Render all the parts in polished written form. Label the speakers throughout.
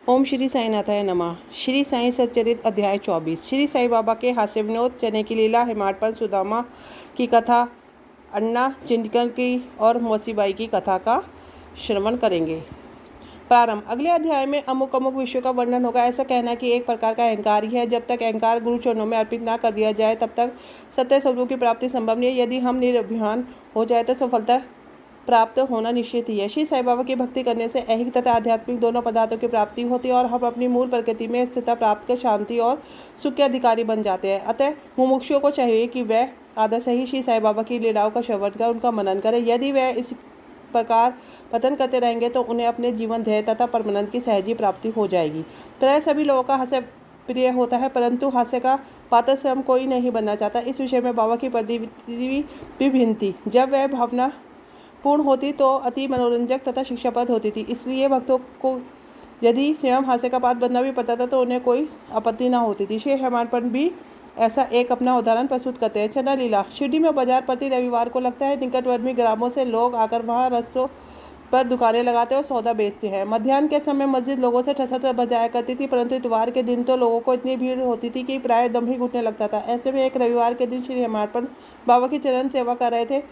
Speaker 1: ओम श्री साईनाथाय नमः। श्री साई सच्चरित अध्याय 24। श्री साई बाबा के हास्य विनोद, चने की लीला, हिमाड़पन, सुदामा की कथा, अन्ना चिंतन की और मौसीबाई की कथा का श्रवण करेंगे। प्रारंभ। अगले अध्याय में अमुक अमुक विषयों का वर्णन होगा। ऐसा कहना कि एक प्रकार का अहंकार ही है। जब तक अहंकार गुरु चरणों में अर्पित ना कर दिया जाए तब तक सत्य स्वरूप की प्राप्ति संभव नहीं है। यदि हम निरभिमान हो जाए तो सफलता प्राप्त होना निश्चित ही है। श्री साई बाबा की भक्ति करने से ऐहिक तथा आध्यात्मिक दोनों पदार्थों की प्राप्ति होती है और हम अपनी मूल प्रकृति में स्थिरता प्राप्त कर शांति और सुख के अधिकारी बन जाते हैं। अतः मुमुक्षुओं को चाहिए कि वह आदर से ही श्री साई बाबा की लीलाओं का श्रवण कर उनका मनन करें। यदि वह इस प्रकार पतन करते रहेंगे तो उन्हें अपने जीवन ध्येय तथा परमानंद की सहजी प्राप्ति हो जाएगी। प्राय सभी लोगों का हास्य प्रिय होता है, परंतु हास्य का पात्र स्वयं कोई नहीं बनना चाहता। इस विषय में बाबा की प्रदीप्ति भी भिन्न थी। जब वह भावना पूर्ण होती तो अति मनोरंजक तथा शिक्षाप्रद होती थी। इसलिए भक्तों को यदि स्वयं हास्य का पात्र बनना भी पड़ता था तो उन्हें कोई आपत्ति न होती थी। श्री हेमाडपंत भी ऐसा एक अपना उदाहरण प्रस्तुत करते हैं। चना लीला। शिरडी में बाजार प्रति रविवार को लगता है। निकटवर्ती ग्रामों से लोग आकर वहाँ रस्तों पर दुकानें लगाते और सौदा बेचते हैं। मध्याह्न के समय मस्जिद लोगों से ठसठ बजाया करती थी, परंतु इतवार के दिन तो लोगों को इतनी भीड़ होती थी कि प्राय दम ही घुटने लगता था। ऐसे में एक रविवार के दिन श्री हेमाडपंत बाबा की चरण सेवा कर रहे थे।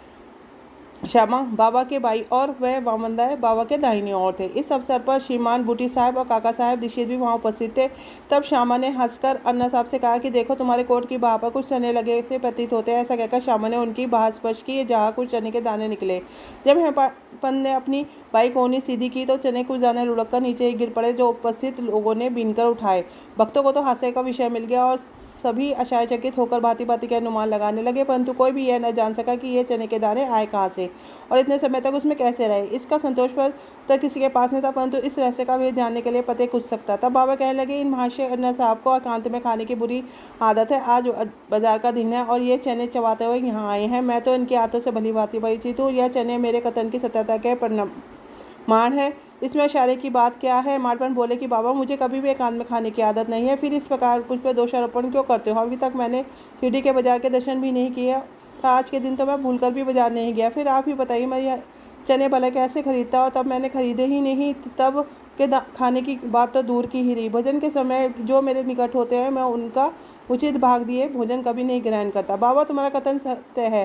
Speaker 1: श्यामा बाबा के भाई और वह वामनदाय बाबा के दाहिनी ओर थे। इस अवसर पर श्रीमान बूटी साहब और काका साहब दीक्षित भी वहां उपस्थित थे। तब श्यामा ने हंसकर अन्ना साहब से कहा कि देखो, तुम्हारे कोट की बाह पर कुछ चने लगे से प्रतीत होते हैं। ऐसा कहकर श्यामा ने उनकी बाह स्पर्श की, जहाँ कुछ चने के दाने निकले। जब हेमाडपंत ने अपनी बाई कोहनी सीधी की तो चने कुछ दाने लुढ़क कर नीचे ही गिर पड़े, जो उपस्थित लोगों ने बीनकर उठाए। भक्तों को तो हास्य का विषय मिल गया और सभी आश्चर्यचकित होकर भांति भांति के अनुमान लगाने लगे, परंतु कोई भी यह न जान सका कि ये चने के दाने आए कहाँ से और इतने समय तक उसमें कैसे रहे। इसका संतोष पर तो किसी के पास नहीं था, परंतु इस रहस्य का भेद जानने के लिए पते कुछ सकता। तब बाबा कहने लगे, इन महाशय अन्ना साहब को एकांत में खाने की बुरी आदत है। आज बाजार का दिन है और ये चने चबाते हुए यहाँ आए हैं। मैं तो इनके हाथों से भली भांति परिचित हूँ। यह चने मेरे कथन की सत्यता के प्रमाण है। इसमें इशारे की बात क्या है? हेमाडपंत बोले कि बाबा, मुझे कभी भी एकांत में खाने की आदत नहीं है। फिर इस प्रकार कुछ पर दोषारोपण क्यों करते हो? अभी तक मैंने शिरडी के बाजार के दर्शन भी नहीं किया था। आज के दिन तो मैं भूलकर भी बाजार नहीं गया। फिर आप ही बताइए, मैं यह चने भला कैसे खरीदता? और तब मैंने खरीदे ही नहीं। तब के खाने की बात तो दूर की ही रही। भोजन के समय जो मेरे निकट होते हैं मैं उनका उचित भाग दिए भोजन कभी नहीं ग्रहण करता। बाबा, तुम्हारा कथन सत्य है,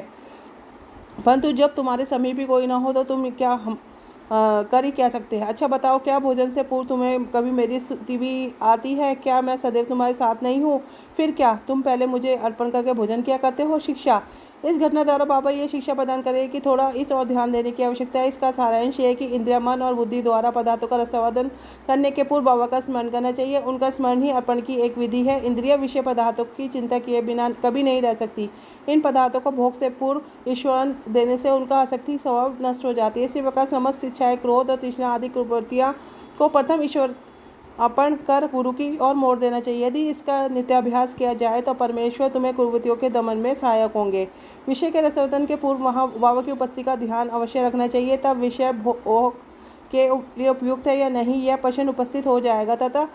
Speaker 1: परंतु जब तुम्हारे समीप भी कोई ना हो तो तुम क्या हम कर ही क्या सकते हैं? अच्छा बताओ, क्या भोजन से पूर्व तुम्हें कभी मेरी स्तुति भी आती है? क्या मैं सदैव तुम्हारे साथ नहीं हूँ? फिर क्या तुम पहले मुझे अर्पण करके भोजन किया करते हो? शिक्षा। इस घटना द्वारा बाबा ये शिक्षा प्रदान करें कि थोड़ा इस और ध्यान देने की आवश्यकता है। इसका सारांश ये है कि इंद्रिय, मन और बुद्धि द्वारा पदार्थों का रसास्वादन करने के पूर्व बाबा का स्मरण करना चाहिए। उनका स्मरण ही अर्पण की एक विधि है। इंद्रिय विषय पदार्थों की चिंता किए बिना कभी नहीं रह सकती। इन पदार्थों को भोग से पूर्व ईश्वरन देने से उनका आसक्ति स्वभाव नष्ट हो जाती है। इसी प्रकार समस्त इच्छाएं, क्रोध और तृष्णा आदि कुप्रवृत्तियां को प्रथम ईश्वर अर्पण कर गुरु की ओर मोड़ देना चाहिए। यदि इसका नित्याभ्यास किया जाए तो परमेश्वर तुम्हें कुप्रवृत्तियों के दमन में सहायक होंगे। विषय के रसवर्धन के पूर्व वहाँ बाबा की उपस्थिति का ध्यान अवश्य रखना चाहिए। तब विषय भोग के लिए उपयुक्त है या नहीं यह प्रश्न उपस्थित हो जाएगा तथा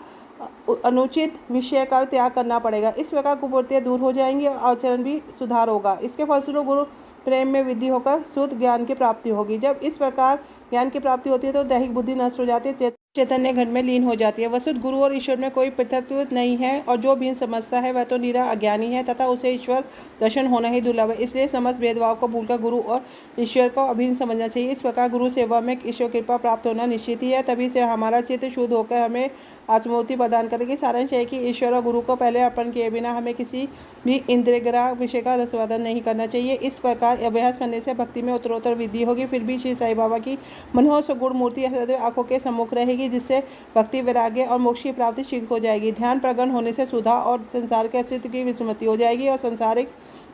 Speaker 1: अनुचित विषय का त्याग करना पड़ेगा। इस प्रकार कुप्रवृत्तियां दूर हो जाएंगी और आचरण भी सुधार होगा। इसके फलस्वरूप गुरु प्रेम में वृद्धि होकर शुद्ध ज्ञान की प्राप्ति होगी। जब इस प्रकार ज्ञान की प्राप्ति होती है तो दैहिक बुद्धि नष्ट हो जाती है, चैतन्य घन में लीन हो जाती है। वस्तुतः गुरु और ईश्वर में कोई पृथकत्व नहीं है और जो भी समझता है वह तो निरा अज्ञानी है तथा उसे ईश्वर दर्शन होना ही दुर्लभ है। इसलिए समस्त भेदभाव को भूलकर गुरु और ईश्वर को अभिन्न समझना चाहिए। इस प्रकार गुरु सेवा में ईश्वर कृपा प्राप्त होना निश्चित ही है। तभी से हमारा चित्त शुद्ध होकर हमें आत्मोति प्रदान करेगी। सारांश है कि ईश्वर और गुरु को पहले अर्पण किए बिना हमें किसी भी इंद्रियग्राह विषय का रसवादन नहीं करना चाहिए। इस प्रकार अभ्यास करने से भक्ति में उत्तरोत्तर वृद्धि होगी। फिर भी श्री साई बाबा की मनोहर सुगुण मूर्ति सदैव आंखों के सम्मुख रहेगी, जिससे भक्ति, वैराग्य और मोक्ष की प्राप्ति शीघ्र हो जाएगी। ध्यान प्रगट होने से सुधा और संसार के अस्तित्व की विस्मृति हो जाएगी और सांसारिक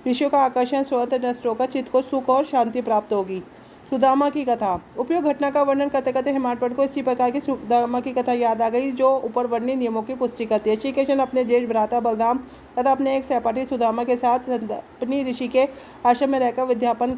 Speaker 1: विषयों का आकर्षण स्वतः नष्ट होकर चित्त को सुख और शांति प्राप्त होगी। सुदामा की कथा। उपयोग घटना का वर्णन करते करते हेमाडपंत को इसी प्रकार की सुदामा की कथा याद आ गई, जो ऊपर वर्णित नियमों की पुष्टि करती है। श्री कृष्ण अपने ज्येष्ठ भ्राता बलराम तथा अपने एक सहपाठी सुदामा के साथ अपनी ऋषि के आश्रम में रहकर विद्यापन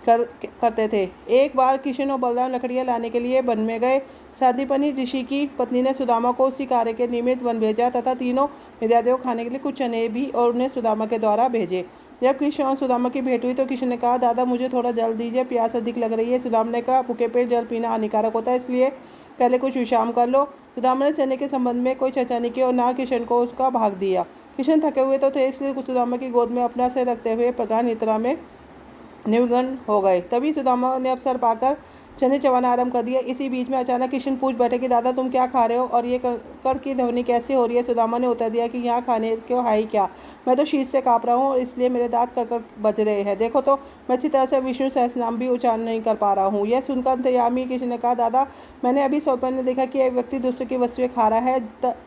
Speaker 1: करते थे। एक बार कृष्ण और बलराम लकड़ियाँ लाने के लिए वन में गए। सादीपनी ऋषि की पत्नी ने सुदामा को उसी कार्य के निमित्त वन भेजा तथा तीनों विद्यार्थियों को खाने के लिए कुछ चने भी और उन्हें सुदामा के द्वारा भेजे। जब कृष्ण और सुदामा की भेंट हुई तो कृष्ण ने कहा, दादा मुझे थोड़ा जल दीजिए, प्यास अधिक लग रही है। सुदामा ने कहा, भूखे पेट जल पीना हानिकारक होता है, इसलिए पहले कुछ विश्राम कर लो। सुदामा ने चने के संबंध में कोई चर्चा नहीं की और ना किशन को उसका भाग दिया। किशन थके हुए तो थे, इसलिए सुदामा की गोद में अपना सिर रखते हुए प्रधान निद्रा में निमग्न हो गए। तभी सुदामा ने अवसर पाकर चने चबाना आरंभ कर दिया। इसी बीच में अचानक किशन पूछ बैठे कि दादा तुम क्या खा रहे हो और ये कड़ की ध्वनि कैसे हो रही है। सुदामा ने उत्तर दिया कि यहाँ खाने को है ही क्या, मैं तो शीत से काँप रहा हूँ और इसलिए मेरे दांत कड़कड़ बज रहे हैं। देखो तो मैं अच्छी तरह से विष्णु सहस्रनाम भी उच्चारण नहीं कर पा रहा हूँ। यह सुनकर अंतर्यामी किशन ने कहा, दादा मैंने अभी स्वप्न में देखा कि एक व्यक्ति दूसरे की वस्तुएं खा रहा है।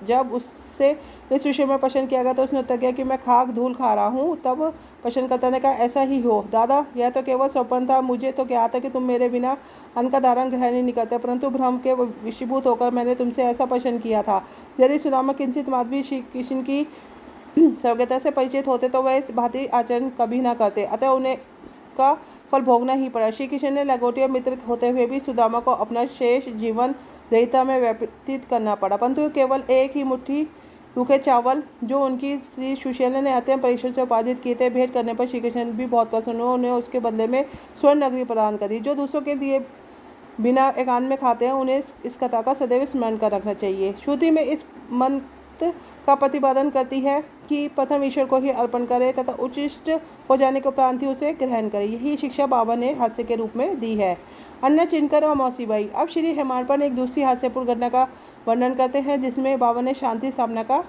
Speaker 1: जब उससे इस विषय में प्रश्न किया गया तो उसने उत्तर दिया कि मैं खाक धूल खा रहा हूँ। तब प्रश्नकर्ता ने कहा, ऐसा ही हो दादा, यह तो केवल स्वप्न था। मुझे तो क्या था कि तुम मेरे बिना अन्न का धारण ग्रहण नहीं करते, परंतु भ्रम के वशीभूत होकर मैंने तुमसे ऐसा प्रश्न किया था। यदि सुदामा किंचित मात्र भी किशन की सर्वज्ञता से परिचित होते तो वह इस भांति आचरण कभी ना करते, अतः उन्हें उसका फल भोगना ही पड़ा। श्री कृष्ण ने लंगोटिया मित्र होते हुए भी सुदामा को अपना शेष जीवन दरिद्रता में व्यतीत करना पड़ा, परंतु केवल एक ही मुट्ठी रूखे चावल जो उनकी श्री सुशैला ने अत्यंत परिश्रम से उपार्जित किए थे, भेंट करने पर श्री कृष्ण भी बहुत प्रसन्न हुए। उन्हें उसके बदले में स्वर्ण नगरी प्रदान कर दी। जो दूसरों के लिए बिना एकांत में खाते हैं उन्हें इस कथा का सदैव स्मरण कर रखना चाहिए। श्रुति में इस मंत्र का प्रतिपादन करती है कि प्रथम ईश्वर को ही अर्पण करे तथा उचिष्ट हो जाने के उपरांत ही उसे ग्रहण करे। यही शिक्षा बाबा ने हास्य के रूप में दी है। अन्ना चिनकर और मौसीबाई। अब श्री हेमाडपंत एक दूसरी हास्यपूर्ण घटना का वर्णन करते हैं जिसमें बाबा ने शांति स्थापना का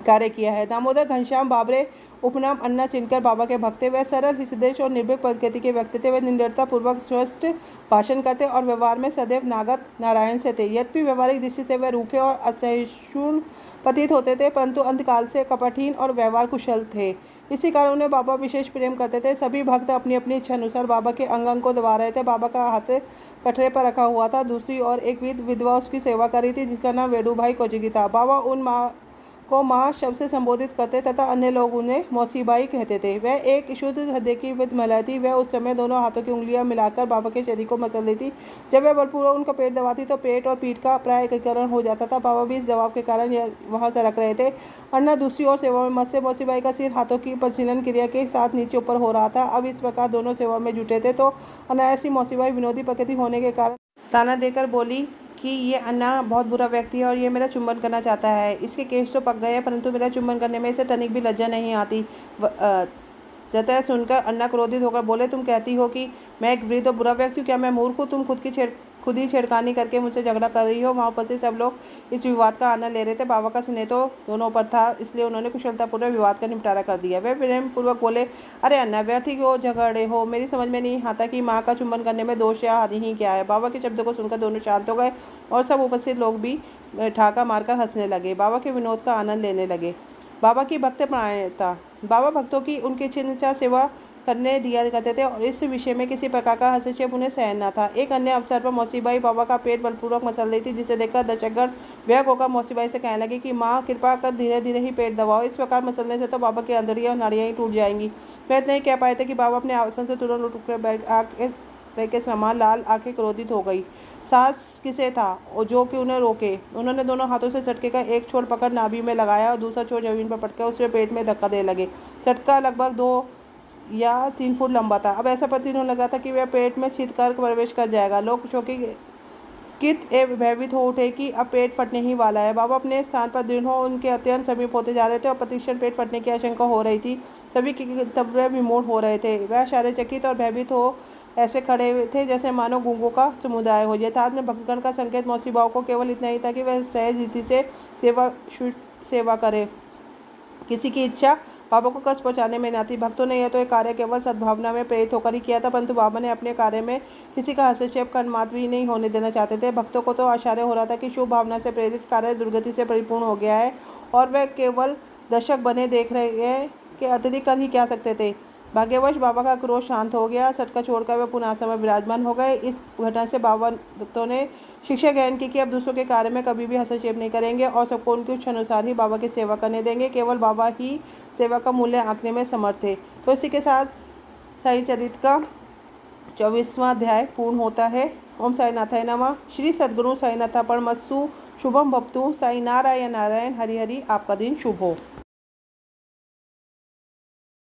Speaker 1: कार्य किया है। दामोदर घनश्याम बाबरे उपनाम अन्ना चिनकर बाबा के भक्त थे। वह सरल हृदय और निर्भीक प्रकृति के व्यक्ति थे। वे निडरता पूर्वक स्वस्थ भाषण करते और व्यवहार में सदैव नागत नारायण से थे। यद्यपि व्यवहारिक दृष्टि से वे रूखे और असहिष्णु प्रतीत होते थे, परंतु अंतकाल से कपटहीन और व्यवहार कुशल थे। इसी कारण उन्हें बाबा विशेष प्रेम करते थे। सभी भक्त अपनी अपनी इच्छा अनुसार बाबा के अंग अंग को दबा रहे थे। बाबा का हाथ कटरे पर रखा हुआ था। दूसरी ओर एक विधवा उसकी सेवा कर रही थी जिसका नाम वेडूभाई कोजगी था। बाबा उन माँ को माँ शब्द से संबोधित करते तथा अन्य लोग उन्हें मौसीबाई कहते थे। वह एक शुद्ध हृदय की महिला थी। वह उस समय दोनों हाथों की उंगलियां मिलाकर बाबा के शरीर को मसल देती। जब वह बलपूर्वक उनका पेट दबाती तो पेट और पीठ का प्राय एकीकरण हो जाता था। बाबा भी इस दबाव के कारण वहां सरक रहे थे। अन्ना दूसरी ओर सेवा में मस्त से मौसीबाई का सिर हाथों की परिशीलन क्रिया के साथ नीचे ऊपर हो रहा था। अब इस प्रकार दोनों सेवा में जुटे थे तो अनायास ही मौसीबाई विनोदी प्रकृति होने के कारण ताना देकर बोली कि ये अन्ना बहुत बुरा व्यक्ति है और ये मेरा चुंबन करना चाहता है। इसके केश तो पक गए हैं परंतु मेरा चुंबन करने में इसे तनिक भी लज्जा नहीं आती। जतः सुनकर अन्ना क्रोधित होकर बोले, तुम कहती हो कि मैं एक वृद्ध और बुरा व्यक्ति हूँ, क्या मैं मूर्ख हूँ? तुम खुद ही छेड़खानी करके मुझसे झगड़ा कर रही हो। वहाँ उपस्थित सब लोग इस विवाद का आनंद ले रहे थे। बाबा का स्नेह तो दोनों पर था, इसलिए उन्होंने कुशलतापूर्वक विवाद का निपटारा कर दिया। वे प्रेम पूर्वक बोले, अरे अन्ना व्यर्थ ही क्यों झगड़े हो? मेरी समझ में नहीं आता कि माँ का चुंबन करने में दोष या हानि ही क्या है। बाबा के शब्दों को सुनकर दोनों शांत हो गए और सब उपस्थित लोग भी ठाका मारकर हंसने लगे। बाबा के विनोद का आनंद लेने लगे। बाबा की भक्त परायणता। बाबा भक्तों की उनकी छिन्नचा सेवा करने दिया करते थे और इस विषय में किसी प्रकार का हस्तक्षेप उन्हें सहन न था। एक अन्य अवसर पर मौसीबाई बाबा का पेट बलपूर्वक मसल रही थी, जिसे देखकर दर्शकगण व्यग्र होकर मौसीबाई से कहने लगे कि माँ कृपा कर धीरे धीरे ही पेट दबाओ, इस प्रकार मसलने से तो बाबा की अंदड़ियाँ और नाड़ियाँ ही टूट जाएंगी। वे इतना ही कह पाए थे कि बाबा अपने आसन से तुरंत उठकर बैठ के समान लाल आंखें क्रोधित हो गई। सास किसे था और जो कि उन्हें रोके। उन्होंने दोनों हाथों से झटके का एक छोर पकड़ नाभि में लगाया और दूसरा छोर जमीन पर पटका उसके पेट में धक्का दे लगे। झटका लगभग 2 या 3 फुट लंबा था। अब ऐसा प्रतीत होने लगा था कि वह पेट में छिद कर प्रवेश कर जाएगा। लोग चौंकित भयभीत हो उठे कि अब पेट फटने ही वाला है। बाबा अपने स्थान पर दृढ़ हो उनके अत्यंत समीप होते जा रहे थे और प्रतिक्षण पेट फटने की आशंका हो रही थी। सभी तब्रे विमूढ़ हो रहे थे। वह आश्चर्यचकित और भयभीत हो ऐसे खड़े थे जैसे मानो गूंगों का समुदाय हो। यथार्थ में भक्तगण का संकेत मौसीबाओं को केवल इतना ही था कि वह सहज रीति से सेवा करे। किसी की इच्छा बाबा को कष्ट पहुंचाने में न थी। भक्तों ने यह तो एक कार्य केवल सद्भावना में प्रेरित होकर ही किया था, परंतु बाबा ने अपने कार्य में किसी का हस्तक्षेप कर्मात्र भी नहीं होने देना चाहते थे। भक्तों को तो आश्चर्य हो रहा था कि शुभ भावना से प्रेरित कार्य दुर्गति से परिपूर्ण हो गया है और वह केवल दर्शक बने देख रहे हैं कि अतिरिक्त कर ही क्या सकते थे। भाग्यवश बाबा का क्रोध शांत हो गया। सटका छोड़कर वे पुनः आसन में विराजमान हो गए। इस घटना से बाबा दत्तों ने शिक्षा ज्ञान की कि अब दूसरों के कार्य में कभी भी हस्तक्षेप नहीं करेंगे और सबको उनकी इच्छा अनुसार ही बाबा की सेवा करने देंगे। केवल बाबा ही सेवा का मूल्य आंकने में समर्थ थे। तो इसी के साथ साई चरित का 24वां अध्याय पूर्ण होता है। ओम साई नाथाय नमः। श्री सद्गुरु साईनाथापरमस्तु। शुभम भवतु। साई नारायण नारायण हरि हरि। आपका दिन शुभ हो।